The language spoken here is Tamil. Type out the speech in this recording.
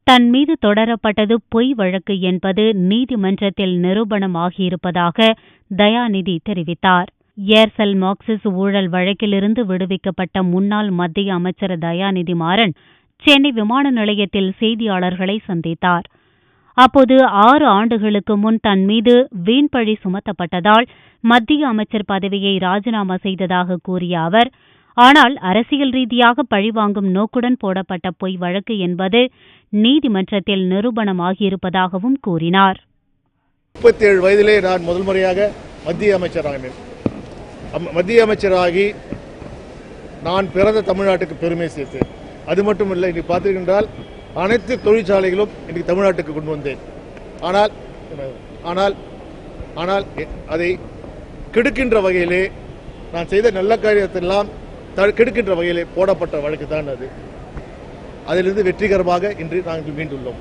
தன் மீது தொடரப்பட்டது பொய் வழக்கு என்பது நீதிமன்றத்தில் நிரூபணமாகியிருப்பதாக தயாநிதி தெரிவித்தார். ஏர்செல் மார்க்சிஸ் ஊழல் வழக்கிலிருந்து விடுவிக்கப்பட்ட முன்னாள் மத்திய அமைச்சர் தயாநிதி மாறன் சென்னை விமான நிலையத்தில் செய்தியாளர்களை சந்தித்தார். அப்போது 6 ஆண்டுகளுக்கு முன் தன் மீது வீண்பழி சுமத்தப்பட்டதால் மத்திய அமைச்சர் பதவியை ராஜினாமா செய்ததாக கூறிய அவர், ஆனால் அரசியல் ரீதியாக பழிவாங்கும் நோக்குடன் போடப்பட்ட பொய் வழக்கு என்பது நீதிமன்றத்தில் நிரூபணமாகியிருப்பதாகவும் கூறினார். 37 வயதிலே நான் முதல் முறையாக மத்திய அமைச்சராகி நான் பிறந்த தமிழ்நாட்டுக்கு பெருமை சேர்த்தேன். அது மட்டும் இல்லை, இன்னைக்கு பார்த்திருக்கின்றால் அனைத்து தொழிற்சாலைகளும் இன்னைக்கு தமிழ்நாட்டுக்கு கொண்டு வந்தேன். ஆனால் அதை கெடுக்கின்ற வகையிலே நான் செய்த நல்ல காரியத்தெல்லாம் கெடுக்கின்ற வகையிலே போடப்பட்ட வழக்கு தான் அது. அதிலிருந்து வெற்றிகரமாக இன்று நாங்கள் மீண்டுள்ளோம்.